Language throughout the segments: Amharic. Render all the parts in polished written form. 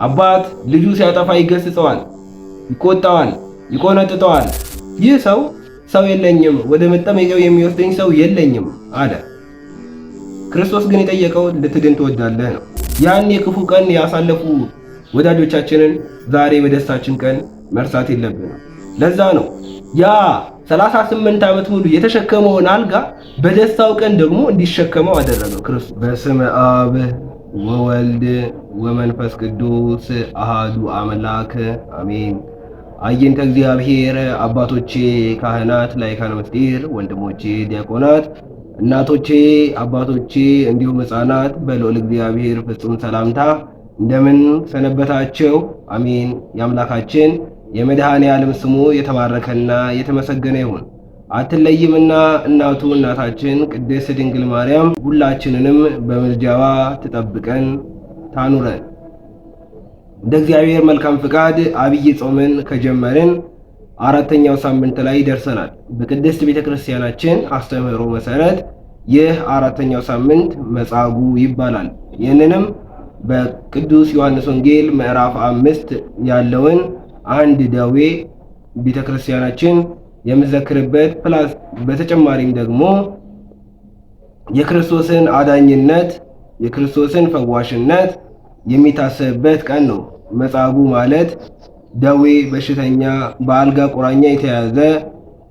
አባት ልጁ ሲያጠፋ ይገስጸዋል፣ ይቆጣዋል፣ ይቆነጥጠዋል። ይህ ሰው የለኝም፣ ወደ መጠመቂያው የሚወስደኝ ሰው የለኝም አለ። ክርስቶስ ግን የጠየቀው ልትድን ትወዳለህ ነው። ያን የክፉ ቀን ያሳለፉ ወዳጆቻችንን ዛሬ በደስታችን ቀን መርሳት የለብንም። ለዛ ነው ያ 38 ዓመት ሙሉ የተሸከመውን አልጋ በደስታው ቀን ደግሞ እንዲሸከመው አደረገው ክርስቶስ። በስመ አብ ወወልድ ወመንፈስ ቅዱስ አሃዱ አምላክ አሜን። አይንተ እግዚአብሔር አባቶቼ ካህናት፣ ላይካነ ምስጢር፣ ወንድሞቼ ዲያቆናት፣ እናቶቼ አባቶቼ፣ እንዲሁም ሕፃናት በልዑል እግዚአብሔር ፍጹም ሰላምታ እንደምን ሰነበታቸው? አሜን። የአምላካችን የመድኃኔ ዓለም ስሙ የተባረከና የተመሰገነ ይሁን። አትለይምና እናቱ እናታችን ቅድስት ድንግል ማርያም ሁላችንንም በምልጃዋ ትጠብቀን ታኑረን። እንደ እግዚአብሔር መልካም ፍቃድ አብይ ጾምን ከጀመርን አራተኛው ሳምንት ላይ ደርሰናል። በቅድስት ቤተክርስቲያናችን አስተምህሮ መሰረት ይህ አራተኛው ሳምንት መጻጉዕ ይባላል። ይህንንም በቅዱስ ዮሐንስ ወንጌል ምዕራፍ 5 ያለውን አንድ ደዌ ቤተክርስቲያናችን የምዘክርበት ፕላስ በተጨማሪም ደግሞ የክርስቶስን አዳኝነት የክርስቶስን ፈዋሽነት የሚታሰብበት ቀን ነው። መጻጉዕ ማለት ደዌ በሽተኛ፣ በአልጋ ቁራኛ የተያዘ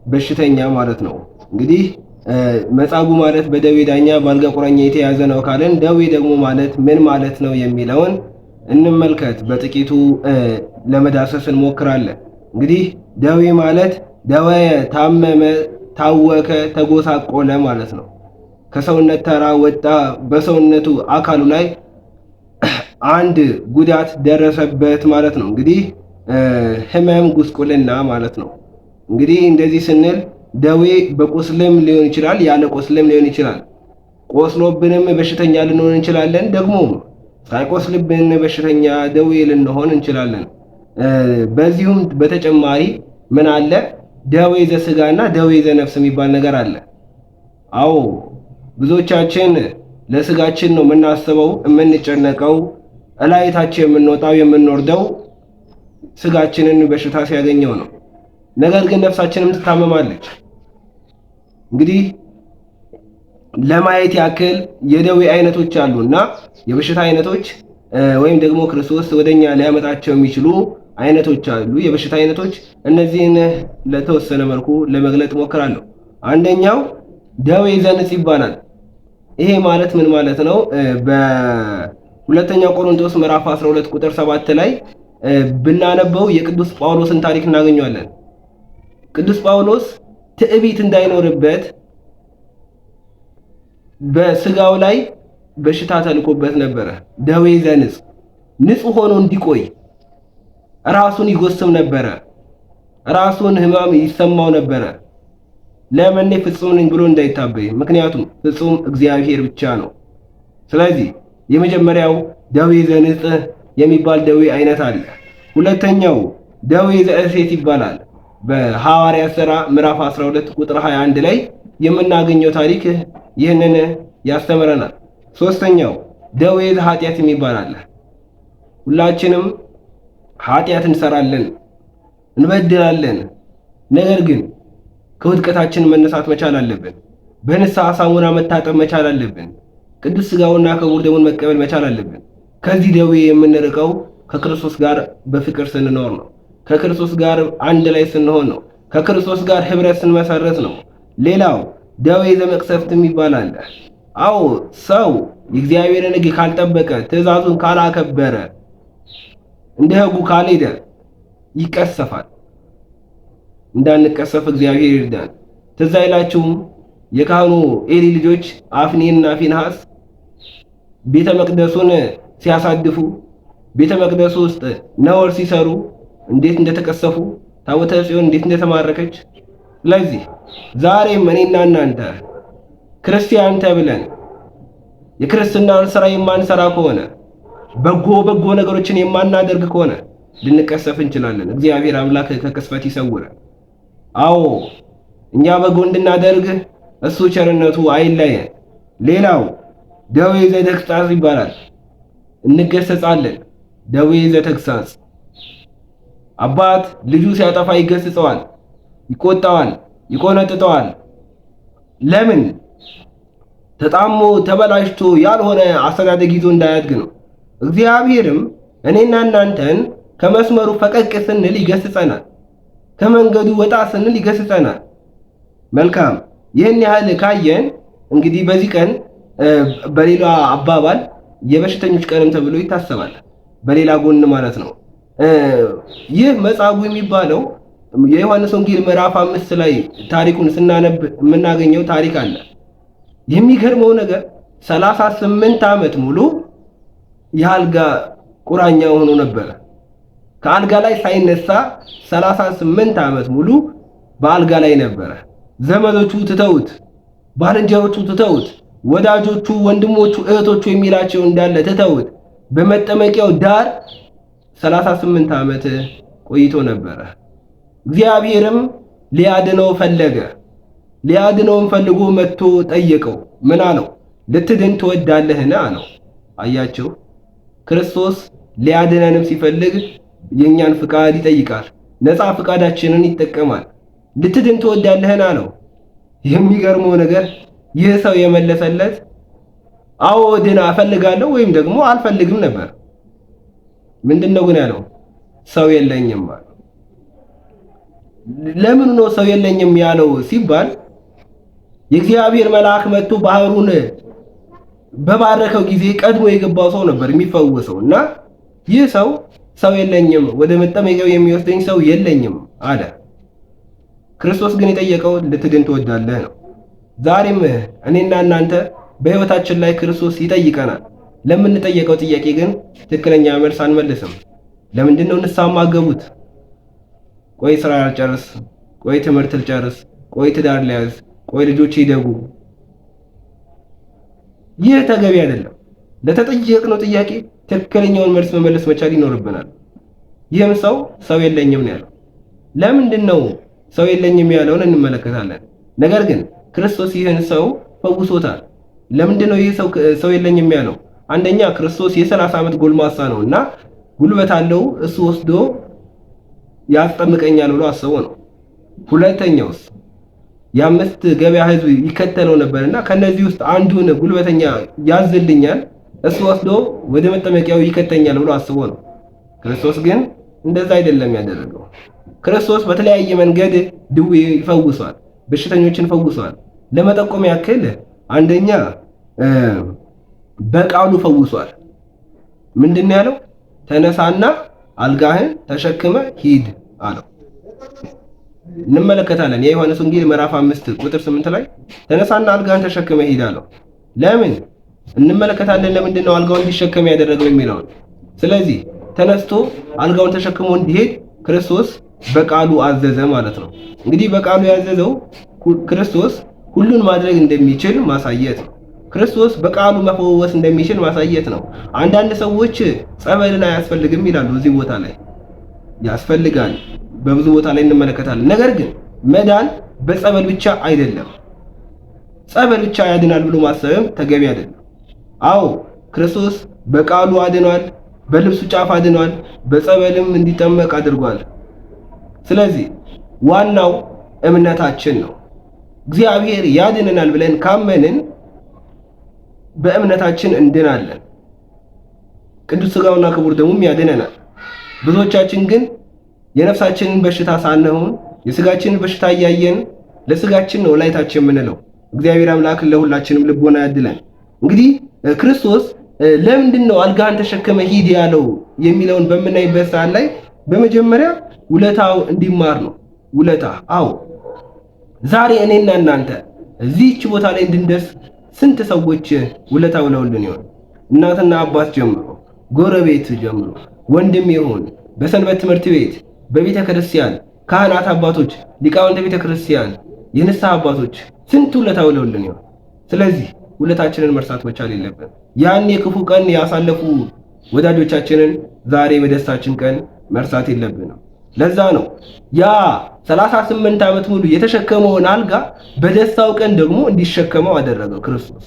በሽተኛ ማለት ነው። እንግዲህ መጻጉዕ ማለት በደዌ ዳኛ በአልጋ ቁራኛ የተያዘ ነው ካለን ደዌ ደግሞ ማለት ምን ማለት ነው የሚለውን እንመልከት። በጥቂቱ ለመዳሰስ እንሞክራለን። እንግዲህ ደዌ ማለት ደዌየ፣ ታመመ፣ ታወከ፣ ተጎሳቆለ ማለት ነው። ከሰውነት ተራ ወጣ፣ በሰውነቱ አካሉ ላይ አንድ ጉዳት ደረሰበት ማለት ነው። እንግዲህ ህመም፣ ጉስቁልና ማለት ነው። እንግዲህ እንደዚህ ስንል ደዌ በቁስልም ሊሆን ይችላል፣ ያለ ቁስልም ሊሆን ይችላል። ቆስሎብንም በሽተኛ ልንሆን እንችላለን። ደግሞ ሳይቆስልብን በሽተኛ ደዌ ልንሆን እንችላለን። በዚሁም በተጨማሪ ምን አለ? ደዌ ዘሥጋና ደዌ ዘነፍስ የሚባል ነገር አለ። አዎ ብዙዎቻችን ለስጋችን ነው የምናስበው፣ የምንጨነቀው፣ እላይታችን የምንወጣው የምንወርደው ስጋችንን በሽታ ሲያገኘው ነው። ነገር ግን ነፍሳችንም ትታመማለች። እንግዲህ ለማየት ያክል የደዌ አይነቶች አሉና የበሽታ አይነቶች ወይም ደግሞ ክርስቶስ ወደኛ ሊያመጣቸው የሚችሉ አይነቶች አሉ፣ የበሽታ አይነቶች። እነዚህን ለተወሰነ መልኩ ለመግለጥ ሞክራለሁ። አንደኛው ደዌ ዘንጽ ይባላል። ይሄ ማለት ምን ማለት ነው? በሁለተኛ ቆሮንቶስ ምዕራፍ 12 ቁጥር 7 ላይ ብናነበው የቅዱስ ጳውሎስን ታሪክ እናገኘዋለን። ቅዱስ ጳውሎስ ትዕቢት እንዳይኖርበት በስጋው ላይ በሽታ ተልኮበት ነበረ። ደዌ ዘንጽ ንጹሕ ሆኖ እንዲቆይ ራሱን ይጎስም ነበረ። ራሱን ሕማም ይሰማው ነበረ። ለምን? ፍጹም ነኝ ብሎ እንዳይታበይ። ምክንያቱም ፍጹም እግዚአብሔር ብቻ ነው። ስለዚህ የመጀመሪያው ደዌ ዘንጽ የሚባል ደዌ አይነት አለ። ሁለተኛው ደዌ ዘእሴት ይባላል። በሐዋርያት ሥራ ምዕራፍ 12 ቁጥር 21 ላይ የምናገኘው ታሪክ ይህንን ያስተምረናል። ሶስተኛው ደዌ ዘኃጢአት የሚባል አለ። ሁላችንም ኃጢአት እንሰራለን፣ እንበድላለን። ነገር ግን ከውድቀታችን መነሳት መቻል አለብን። በንስሐ ሳሙና መታጠብ መቻል አለብን። ቅዱስ ሥጋውና ክቡር ደሙን መቀበል መቻል አለብን። ከዚህ ደዌ የምንርቀው ከክርስቶስ ጋር በፍቅር ስንኖር ነው። ከክርስቶስ ጋር አንድ ላይ ስንሆን ነው። ከክርስቶስ ጋር ህብረት ስንመሰረት ነው። ሌላው ደዌ ዘመቅሰፍት የሚባል አለ። አዎ ሰው የእግዚአብሔርን ሕግ ካልጠበቀ፣ ትእዛዙን ካላከበረ፣ እንደ ሕጉ ካልሄደ ይቀሰፋል። እንዳንቀሰፍ እግዚአብሔር ይርዳን። ትዝ አይላችሁም? የካህኑ ኤሊ ልጆች አፍኒንና ፊንሐስ ቤተ መቅደሱን ሲያሳድፉ፣ ቤተ መቅደሱ ውስጥ ነውር ሲሰሩ እንዴት እንደተቀሰፉ፣ ታቦተ ጽዮን እንዴት እንደተማረከች። ስለዚህ ዛሬም እኔና እናንተ ክርስቲያን ተብለን የክርስትናን ስራ የማንሰራ ከሆነ፣ በጎ ነገሮችን የማናደርግ ከሆነ ልንቀሰፍ እንችላለን። እግዚአብሔር አምላክ ከቅስፈት ይሰውረን። አዎ እኛ በጎ እንድናደርግ እሱ ቸርነቱ አይለየን። ሌላው ደዌ ዘተግሣጽ ይባላል። እንገሰጻለን፣ ደዌ ዘተግሳጽ። አባት ልጁ ሲያጠፋ ይገስጸዋል፣ ይቆጣዋል፣ ይቆነጥጠዋል። ለምን? ተጣሞ ተበላሽቶ ያልሆነ አስተዳደግ ይዞ እንዳያድግ ነው። እግዚአብሔርም እኔና እናንተን ከመስመሩ ፈቀቅ ስንል ይገስጸናል፣ ከመንገዱ ወጣ ስንል ይገስጸናል። መልካም። ይህን ያህል ካየን እንግዲህ በዚህ ቀን በሌላ አባባል የበሽተኞች ቀንም ተብሎ ይታሰባል። በሌላ ጎን ማለት ነው። ይህ መጻጉዕ የሚባለው የዮሐንስ ወንጌል ምዕራፍ 5 ላይ ታሪኩን ስናነብ የምናገኘው ታሪክ አለ። የሚገርመው ነገር 38 ዓመት ሙሉ የአልጋ ቁራኛ ሆኖ ነበር። ከአልጋ ላይ ሳይነሳ 38 ዓመት ሙሉ በአልጋ ላይ ነበረ። ዘመዶቹ ትተውት፣ ባልንጀሮቹ ትተውት፣ ወዳጆቹ፣ ወንድሞቹ፣ እህቶቹ የሚላቸው እንዳለ ትተውት በመጠመቂያው ዳር 38 ዓመት ቆይቶ ነበረ። እግዚአብሔርም ሊያድነው ፈለገ። ሊያድነውም ፈልጎ መጥቶ ጠየቀው። ምን አለው? ልትድን ትወዳለህን አለው። አያችሁ፣ ክርስቶስ ሊያድነንም ሲፈልግ የኛን ፍቃድ ይጠይቃል። ነፃ ፍቃዳችንን ይጠቀማል። ልትድን ትወዳለህን አለው። የሚገርመው ነገር ይህ ሰው የመለሰለት አዎ ድና እፈልጋለሁ ወይም ደግሞ አልፈልግም ነበር። ምንድነው ግን ያለው? ሰው የለኝም ማለት። ለምን ነው ሰው የለኝም ያለው ሲባል የእግዚአብሔር መልአክ መጥቶ ባህሩን በባረከው ጊዜ ቀድሞ የገባው ሰው ነበር የሚፈወሰው እና ይህ ሰው የለኝም፣ ወደ መጠመቂያው የሚወስደኝ ሰው የለኝም አለ። ክርስቶስ ግን የጠየቀው ልትድን ትወዳለህ ነው። ዛሬም እኔና እናንተ በህይወታችን ላይ ክርስቶስ ይጠይቀናል። ለምንጠየቀው ጥያቄ ግን ትክክለኛ መልስ አንመልስም። ለምንድን ነው ንስሐ ማገቡት? ቆይ ስራ ልጨርስ፣ ቆይ ትምህርት ልጨርስ፣ ቆይ ትዳር ልያዝ፣ ቆይ ልጆች ይደጉ። ይህ ተገቢ አይደለም። ለተጠየቅነው ጥያቄ ትክክለኛውን መልስ መመለስ መቻል ይኖርብናል። ይህም ሰው የለኝም ነው ያለው። ለምንድን ነው ሰው የለኝም ያለውን እንመለከታለን። ነገር ግን ክርስቶስ ይህን ሰው ፈውሶታል። ለምንድን ነው ይህ ሰው የለኝም ያለው? አንደኛ ክርስቶስ የ30 ዓመት ጎልማሳ ነው እና ጉልበት አለው፣ እሱ ወስዶ ያስጠምቀኛል ብሎ አስቦ ነው። ሁለተኛውስ የ5 ገበያ ህዝብ ይከተለው ነበርና ከነዚህ ውስጥ አንዱን ጉልበተኛ ያዝልኛል፣ እሱ ወስዶ ወደ መጠመቂያው ይከተኛል ብሎ አስቦ ነው። ክርስቶስ ግን እንደዛ አይደለም ያደረገው። ክርስቶስ በተለያየ መንገድ ድዌ ይፈውሷል፣ በሽተኞችን ፈውሷል። ለመጠቆም ያክል አንደኛ በቃሉ ፈውሷል። ምንድነው ያለው? ተነሳና አልጋህን ተሸክመ ሂድ አለው። እንመለከታለን። የዮሐንስ ወንጌል ምዕራፍ 5 ቁጥር 8 ላይ ተነሳና አልጋህን ተሸክመ ሂድ አለው። ለምን እንመለከታለን። ለምንድን ነው አልጋውን እንዲሸከም ያደረገው የሚለውን። ስለዚህ ተነስቶ አልጋውን ተሸክሞ እንዲሄድ ክርስቶስ በቃሉ አዘዘ ማለት ነው። እንግዲህ በቃሉ ያዘዘው ክርስቶስ ሁሉን ማድረግ እንደሚችል ማሳየት ነው። ክርስቶስ በቃሉ መፈወስ እንደሚችል ማሳየት ነው። አንዳንድ ሰዎች ጸበልን አያስፈልግም ይላሉ። እዚህ ቦታ ላይ ያስፈልጋል፣ በብዙ ቦታ ላይ እንመለከታለን። ነገር ግን መዳን በጸበል ብቻ አይደለም። ጸበል ብቻ ያድናል ብሎ ማሰብም ተገቢ አይደለም። አዎ ክርስቶስ በቃሉ አድኗል፣ በልብሱ ጫፍ አድኗል፣ በጸበልም እንዲጠመቅ አድርጓል። ስለዚህ ዋናው እምነታችን ነው። እግዚአብሔር ያድነናል ብለን ካመንን በእምነታችን እንድናለን። ቅዱስ ሥጋውና ክቡር ደሙም ያድነናል። ብዙዎቻችን ግን የነፍሳችንን በሽታ ሳንሆን የሥጋችንን በሽታ እያየን ለሥጋችን ነው ላይታችን የምንለው። እግዚአብሔር አምላክ ለሁላችንም ልቦና ያድለን። እንግዲህ ክርስቶስ ለምንድን ነው አልጋህን ተሸክመ ሂድ ያለው የሚለውን በምናይበት ሰዓት ላይ በመጀመሪያ ውለታው እንዲማር ነው። ውለታ አዎ፣ ዛሬ እኔና እናንተ እዚህች ቦታ ላይ እንድንደርስ ስንት ሰዎች ውለታ ውለውልን ይሆን? እናትና አባት ጀምሮ፣ ጎረቤት ጀምሮ፣ ወንድም ይሆን፣ በሰንበት ትምህርት ቤት፣ በቤተ ክርስቲያን ካህናት አባቶች፣ ሊቃውንተ ቤተ ክርስቲያን፣ የንስሐ አባቶች ስንት ውለታ ውለውልን ይሆን? ስለዚህ ውለታችንን መርሳት መቻል የለብን። ያን የክፉ ቀን ያሳለፉ ወዳጆቻችንን ዛሬ በደስታችን ቀን መርሳት የለብንም። ለዛ ነው ያ 38 ዓመት ሙሉ የተሸከመውን አልጋ በደስታው ቀን ደግሞ እንዲሸከመው አደረገው ክርስቶስ።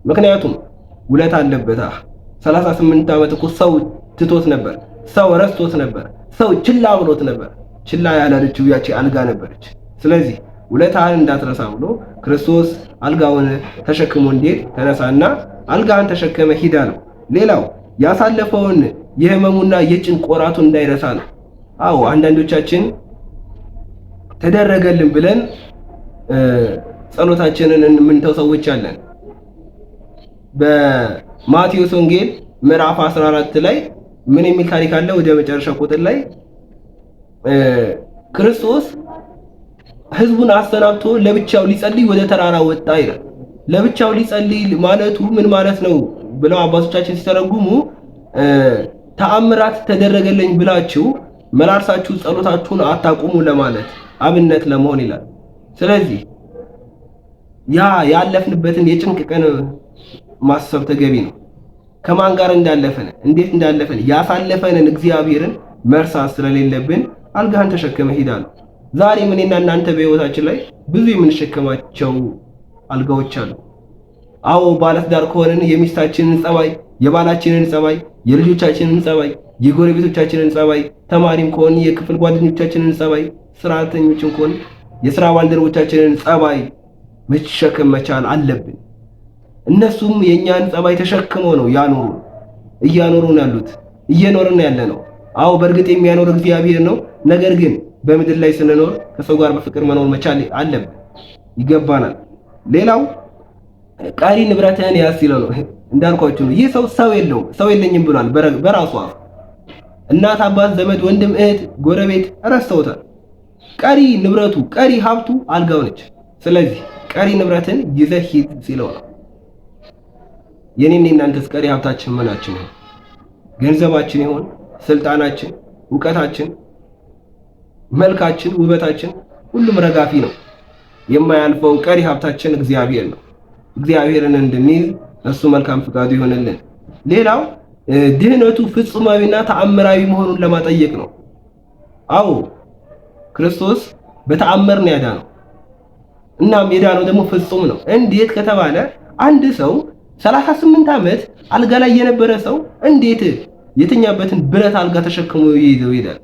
ምክንያቱም ውለታ አለበታ። 38 ዓመት እኮ ሰው ትቶት ነበር። ሰው ረስቶት ነበር። ሰው ችላ ብሎት ነበር። ችላ ያላለችው ያቺ አልጋ ነበረች። ስለዚህ ውለታህን እንዳትረሳ ብሎ ክርስቶስ አልጋውን ተሸክሞ እንዲሄድ ተነሳና አልጋህን ተሸከመ ሂድ አለው። ሌላው ያሳለፈውን የህመሙና የጭንቅ ወራቱን እንዳይረሳ ነው። አዎ አንዳንዶቻችን ተደረገልን ብለን ጸሎታችንን የምንተው ሰዎች አለን። በማቴዎስ ወንጌል ምዕራፍ 14 ላይ ምን የሚል ታሪክ አለ? ወደ መጨረሻ ቁጥር ላይ ክርስቶስ ህዝቡን አሰናብቶ ለብቻው ሊጸልይ ወደ ተራራ ወጣ ይላል። ለብቻው ሊጸልይ ማለቱ ምን ማለት ነው ብለው አባቶቻችን ሲተረጉሙ ተአምራት ተደረገለኝ ብላችሁ መላርሳችሁ ጸሎታችሁን አታቁሙ ለማለት አብነት ለመሆን ይላል። ስለዚህ ያ ያለፍንበትን የጭንቅ ቀን ማሰብ ተገቢ ነው። ከማን ጋር እንዳለፈን እንዴት እንዳለፈን ያሳለፈንን እግዚአብሔርን መርሳት ስለሌለብን አልጋህን ተሸክመ ሂዳለሁ። ዛሬ እኔና እናንተ በህይወታችን ላይ ብዙ የምንሸከማቸው አልጋዎች አሉ። አዎ ባለትዳር ከሆነን የሚስታችንን ጸባይ፣ የባላችንን ጸባይ፣ የልጆቻችንን ጸባይ፣ የጎረቤቶቻችንን ጸባይ፣ ተማሪም ከሆነ የክፍል ጓደኞቻችንን ጸባይ፣ ስራተኞችም ከሆነ የሥራ ባልደረቦቻችንን ጸባይ መሸከም መቻል አለብን። እነሱም የኛን ጸባይ ተሸክመው ነው እያኖሩን ያሉት እየኖርን ያለ ነው። አዎ በእርግጥ የሚያኖር እግዚአብሔር ነው። ነገር ግን በምድር ላይ ስንኖር ከሰው ጋር በፍቅር መኖር መቻል አለብን፣ ይገባናል። ሌላው ቀሪ ንብረትህን ያዝ ሲለው ነው። እንዳልኳችሁ ነው። ይህ ሰው የለውም ሰው የለኝም ብሏል በራሱ አፍ። እናት፣ አባት፣ ዘመድ፣ ወንድም፣ እህት፣ ጎረቤት ረስተውታል። ቀሪ ንብረቱ ቀሪ ሀብቱ አልጋው ነች። ስለዚህ ቀሪ ንብረትን ይዘህ ሂድ ሲለው ነው። የኔና የናንተስ ቀሪ ሀብታችን ምናችን ነው? ገንዘባችን ይሆን? ስልጣናችን፣ ዕውቀታችን፣ መልካችን፣ ውበታችን ሁሉም ረጋፊ ነው። የማያልፈው ቀሪ ሀብታችን እግዚአብሔር ነው። እግዚአብሔርን እንድንይዝ እሱ መልካም ፍቃዱ ይሆንልን። ሌላው ድህነቱ ፍጹማዊና ተአምራዊ መሆኑን ለማጠየቅ ነው። አዎ ክርስቶስ በተአምር ነው ያዳነው። እናም የዳነው ደግሞ ፍጹም ነው። እንዴት ከተባለ አንድ ሰው 38 ዓመት አልጋ ላይ የነበረ ሰው እንዴት የተኛበትን ብረት አልጋ ተሸክሞ ይይዘው ይሄዳል?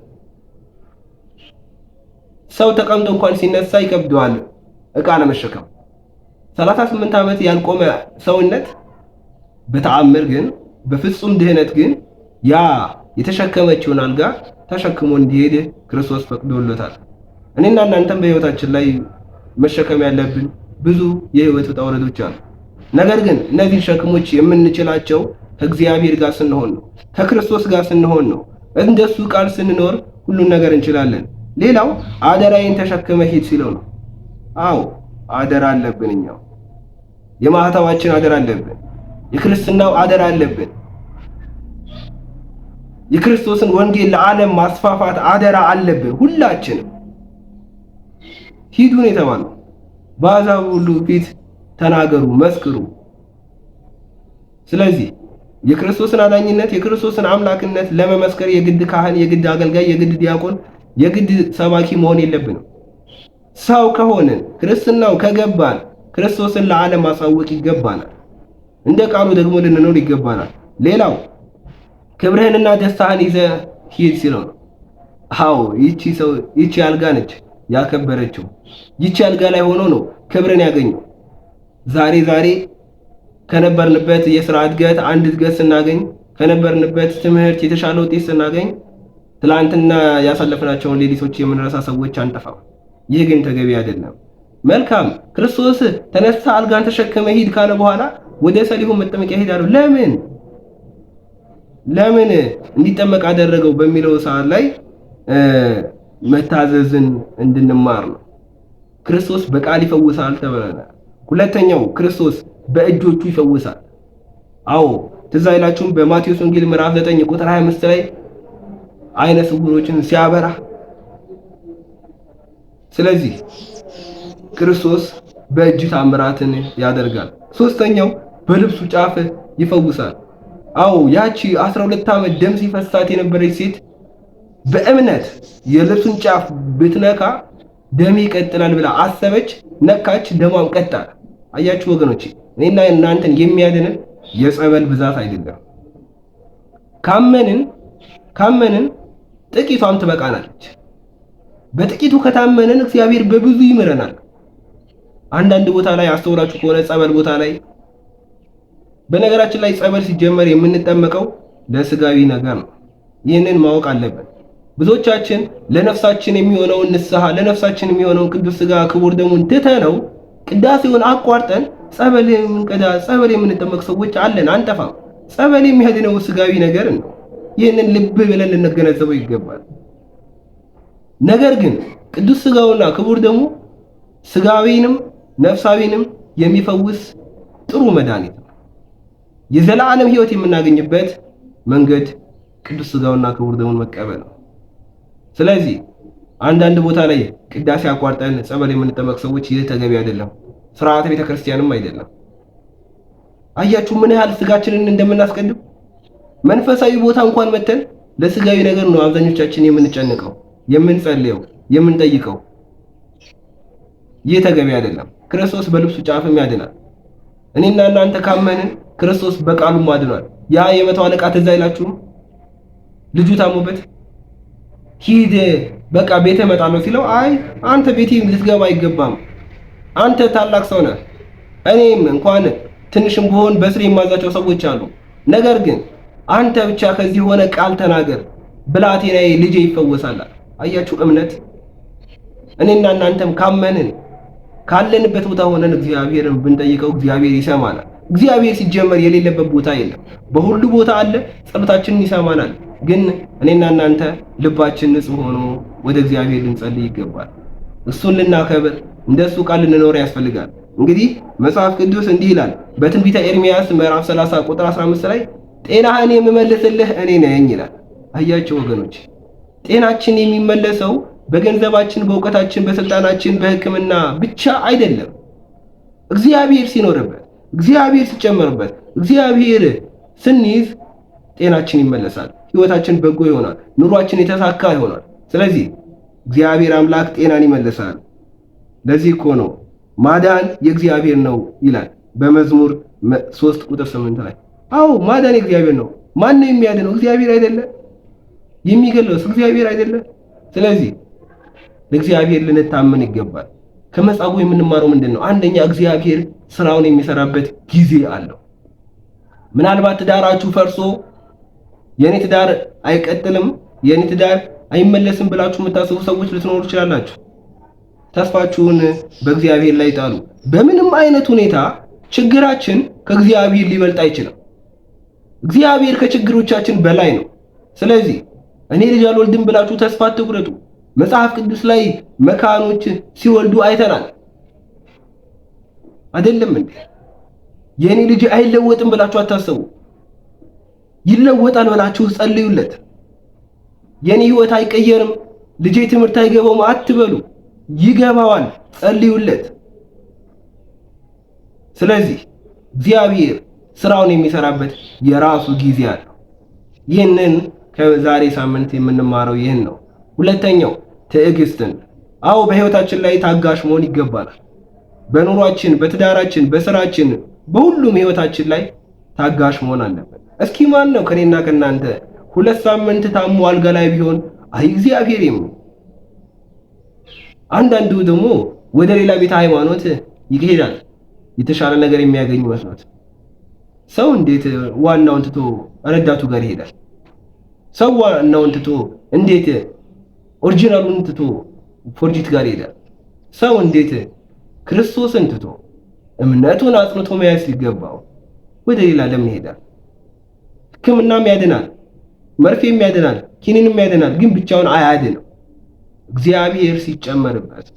ሰው ተቀምጦ እንኳን ሲነሳ ይከብደዋል ዕቃ ለመሸከም። 38 ዓመት ያልቆመ ሰውነት በተአምር ግን በፍጹም ድህነት ግን ያ የተሸከመችውን አልጋ ተሸክሞ እንዲሄድ ክርስቶስ ፈቅዶለታል። እኔና እናንተም በህይወታችን ላይ መሸከም ያለብን ብዙ የህይወት ውጣ ውረዶች አሉ። ነገር ግን እነዚህ ሸክሞች የምንችላቸው ከእግዚአብሔር ጋር ስንሆን ነው፣ ከክርስቶስ ጋር ስንሆን ነው። እንደሱ ቃል ስንኖር ሁሉን ነገር እንችላለን። ሌላው አደራዬን ተሸክመ ሂድ ሲለው ነው። አዎ አደራ አለብን። እኛው የማህተባችን አደራ አለብን። የክርስትናው አደራ አለብን። የክርስቶስን ወንጌል ለዓለም ማስፋፋት አደራ አለብን። ሁላችንም ሂዱ ነው የተባለው። በአሕዛብ ሁሉ ፊት ተናገሩ፣ መስክሩ። ስለዚህ የክርስቶስን አዳኝነት የክርስቶስን አምላክነት ለመመስከር የግድ ካህን፣ የግድ አገልጋይ፣ የግድ ዲያቆን፣ የግድ ሰባኪ መሆን የለብንም። ሰው ከሆነን ክርስትናው ከገባን ክርስቶስን ለዓለም ማሳወቅ ይገባናል። እንደ ቃሉ ደግሞ ልንኖር ይገባናል። ሌላው ክብርህንና ደስታህን ይዘህ ሂድ ሲለው ነው። አዎ ይቺ አልጋ ነች ያከበረችው። ይቺ አልጋ ላይ ሆኖ ነው ክብርን ያገኘው። ዛሬ ከነበርንበት የሥራ እድገት አንድ እድገት ስናገኝ፣ ከነበርንበት ትምህርት የተሻለ ውጤት ስናገኝ፣ ትላንትና ያሳለፍናቸውን ሌሊቶች የምንረሳ ሰዎች አንጠፋም። ይህ ግን ተገቢ አይደለም። መልካም ክርስቶስ ተነሳ አልጋን ተሸክመ ሂድ ካለ በኋላ ወደ ሰሊሆም መጠመቂያ ሄዳለሁ። ለምን እንዲጠመቅ አደረገው በሚለው ሰዓት ላይ መታዘዝን እንድንማር ነው። ክርስቶስ በቃል ይፈውሳል ተብለናል። ሁለተኛው ክርስቶስ በእጆቹ ይፈውሳል። አዎ ትዝ አይላችሁም? በማቴዎስ ወንጌል ምዕራፍ 9 ቁጥር 25 ላይ አይነ ስውሮችን ሲያበራ። ስለዚህ ክርስቶስ በእጁ ታምራትን ያደርጋል። ሶስተኛው በልብሱ ጫፍ ይፈውሳል። አዎ ያቺ 12 ዓመት ደም ሲፈሳት የነበረች ሴት በእምነት የልብሱን ጫፍ ብትነካ ደም ይቀጥላል ብላ አሰበች፣ ነካች፣ ደሟም ቀጠለ። አያችሁ ወገኖቼ፣ እኔና እናንተን የሚያድነን የጸበል ብዛት አይደለም። ካመንን ካመንን ጥቂቷም ትበቃናለች። በጥቂቱ ከታመንን እግዚአብሔር በብዙ ይምረናል። አንዳንድ ቦታ ላይ አስተውላችሁ ከሆነ ጸበል ቦታ ላይ፣ በነገራችን ላይ ጸበል ሲጀመር የምንጠመቀው ለስጋዊ ነገር ነው። ይህንን ማወቅ አለብን። ብዙዎቻችን ለነፍሳችን የሚሆነውን ንስሐ፣ ለነፍሳችን የሚሆነውን ቅዱስ ስጋ ክቡር ደሙን ትተነው ቅዳሴውን አቋርጠን ጸበል የምንቀዳ ጸበል የምንጠመቅ ሰዎች አለን። አንጠፋም። ጸበል የሚያድነው ስጋዊ ነገር ነው። ይህንን ልብ ብለን ልንገነዘበው ይገባል። ነገር ግን ቅዱስ ስጋውና ክቡር ደሙ ስጋዊንም ነፍሳዊንም የሚፈውስ ጥሩ መድኃኒት ነው። የዘላለም ሕይወት የምናገኝበት መንገድ ቅዱስ ስጋውና ክቡር ደሙን መቀበል ነው። ስለዚህ አንዳንድ ቦታ ላይ ቅዳሴ አቋርጠን ጸበል የምንጠመቅ ሰዎች ይህ ተገቢ አይደለም፣ ስርዓተ ቤተክርስቲያንም አይደለም። አያችሁ ምን ያህል ስጋችንን እንደምናስቀድም። መንፈሳዊ ቦታ እንኳን መተን ለስጋዊ ነገር ነው አብዛኞቻችን የምንጨንቀው፣ የምንጸልየው፣ የምንጠይቀው። ይህ ተገቢ አይደለም። ክርስቶስ በልብሱ ጫፍም ያድናል። እኔና እናንተ ካመንን ክርስቶስ በቃሉም አድኗል። ያ የመቶ አለቃ ትዝ አይላችሁም? ልጁ ታሞበት ሂድ በቃ ቤተ እመጣለሁ ሲለው፣ አይ አንተ ቤቴ ልትገባ አይገባም፣ አንተ ታላቅ ሰው ነህ። እኔም እንኳን ትንሽም ብሆን በስሬ የማዛቸው ሰዎች አሉ። ነገር ግን አንተ ብቻ ከዚህ ሆነ ቃል ተናገር፣ ብላቴናዬ ልጄ ይፈወሳል። አያችሁ እምነት። እኔና እናንተም ካመንን ካለንበት ቦታ ሆነን እግዚአብሔርን ብንጠይቀው እግዚአብሔር ይሰማናል። እግዚአብሔር ሲጀመር የሌለበት ቦታ የለም፣ በሁሉ ቦታ አለ። ጸሎታችንን ይሰማናል። ግን እኔና እናንተ ልባችን ንጹህ ሆኖ ወደ እግዚአብሔር ልንጸልይ ይገባል። እሱን ልናከብር እንደሱ ቃል ልንኖር ያስፈልጋል። እንግዲህ መጽሐፍ ቅዱስ እንዲህ ይላል በትንቢተ ኤርምያስ ምዕራፍ 30 ቁጥር 15 ላይ ጤናህን የምመልስልህ እኔ ነኝ ይላል። አያችሁ ወገኖች፣ ጤናችን የሚመለሰው በገንዘባችን፣ በእውቀታችን፣ በስልጣናችን፣ በሕክምና ብቻ አይደለም። እግዚአብሔር ሲኖርበት፣ እግዚአብሔር ሲጨመርበት፣ እግዚአብሔር ስንይዝ ጤናችን ይመለሳል። ህይወታችን በጎ ይሆናል። ኑሯችን የተሳካ ይሆናል። ስለዚህ እግዚአብሔር አምላክ ጤናን ይመልሳል። ለዚህ እኮ ነው ማዳን የእግዚአብሔር ነው ይላል በመዝሙር 3 ቁጥር 8 ላይ። አዎ ማዳን የእግዚአብሔር ነው። ማን ነው የሚያድነው? እግዚአብሔር አይደለ? የሚገለውስ እግዚአብሔር አይደለ? ስለዚህ ለእግዚአብሔር ልንታመን ይገባል። ከመጻጉዕ የምንማረው ምንድነው? አንደኛ እግዚአብሔር ስራውን የሚሰራበት ጊዜ አለው። ምናልባት ትዳራችሁ ፈርሶ የኔ ትዳር አይቀጥልም፣ የኔ ትዳር አይመለስም ብላችሁ የምታስቡ ሰዎች ልትኖሩ ትችላላችሁ። ተስፋችሁን በእግዚአብሔር ላይ ጣሉ። በምንም አይነት ሁኔታ ችግራችን ከእግዚአብሔር ሊበልጥ አይችልም። እግዚአብሔር ከችግሮቻችን በላይ ነው። ስለዚህ እኔ ልጅ አልወልድም ብላችሁ ተስፋ አትቁረጡ። መጽሐፍ ቅዱስ ላይ መካኖች ሲወልዱ አይተናል አይደለም እንዴ? የኔ ልጅ አይለወጥም ብላችሁ አታስቡ። ይለወጣል ብላችሁ ጸልዩለት። የኔ ህይወት አይቀየርም፣ ልጄ ትምህርት አይገባውም አትበሉ። ይገባዋል፣ ጸልዩለት። ስለዚህ እግዚአብሔር ስራውን የሚሰራበት የራሱ ጊዜ አለው። ይህንን ከዛሬ ሳምንት የምንማረው ይህን ነው። ሁለተኛው ትዕግስትን። አዎ በህይወታችን ላይ ታጋሽ መሆን ይገባናል። በኑሯችን፣ በትዳራችን፣ በስራችን፣ በሁሉም ህይወታችን ላይ ታጋሽ መሆን አለበት። እስኪ ማን ነው ከኔና ከናንተ 2 ሳምንት ታሞ አልጋ ላይ ቢሆን አይ እግዚአብሔር ይመስገን። አንዳንዱ ደግሞ ወደ ሌላ ቤተ ሃይማኖት ይሄዳል የተሻለ ነገር የሚያገኝ መስሎት። ሰው እንዴት ዋናውን ትቶ ረዳቱ ጋር ይሄዳል? ሰው ዋናውን ትቶ እንዴት ኦሪጂናሉን ትቶ ፎርጂት ጋር ይሄዳል? ሰው እንዴት ክርስቶስን ትቶ እምነቱን አጽንቶ መያዝ ሲገባው ወደ ሌላ ለምን ይሄዳል? ሕክምናም ያድናል፣ መርፌም ያድናል፣ ኪኒንም ያድናል፣ ግን ብቻውን አያድንም። እግዚአብሔር ሲጨመርበት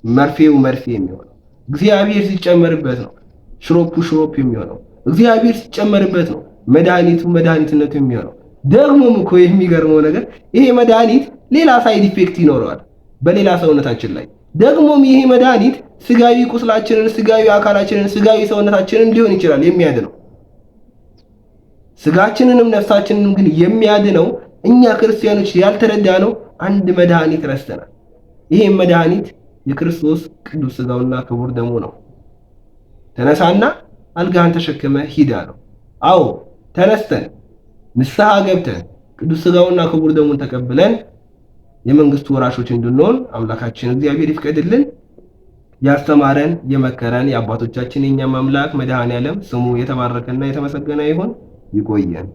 መርፌው መርፌ የሚሆነው፣ እግዚአብሔር ሲጨመርበት ነው ሽሮፑ ሽሮፕ የሚሆነው፣ እግዚአብሔር ሲጨመርበት ነው መድኃኒቱ መድኃኒትነቱ የሚሆነው። ደግሞም እኮ የሚገርመው ነገር ይሄ መድኃኒት ሌላ ሳይድ ኢፌክት ይኖረዋል በሌላ ሰውነታችን ላይ። ደግሞም ይሄ መድኃኒት ስጋዊ ቁስላችንን፣ ስጋዊ አካላችንን፣ ስጋዊ ሰውነታችንን ሊሆን ይችላል የሚያድነው። ስጋችንንም ነፍሳችንንም ግን የሚያድነው እኛ ክርስቲያኖች ያልተረዳነው አንድ መድኃኒት ረስተናል። ይሄም መድኃኒት የክርስቶስ ቅዱስ ስጋውና ክቡር ደሙ ነው። ተነሳና አልጋህን ተሸክመ ሂድ አለው። አዎ ተነስተን ንስሐ ገብተን ቅዱስ ሥጋውና ክቡር ደሙን ተቀብለን የመንግስቱ ወራሾች እንድንሆን አምላካችን እግዚአብሔር ይፍቀድልን። ያስተማረን የመከረን የአባቶቻችን የኛም አምላክ መድኃኔዓለም ስሙ የተባረከና የተመሰገነ ይሁን። ይቆየን።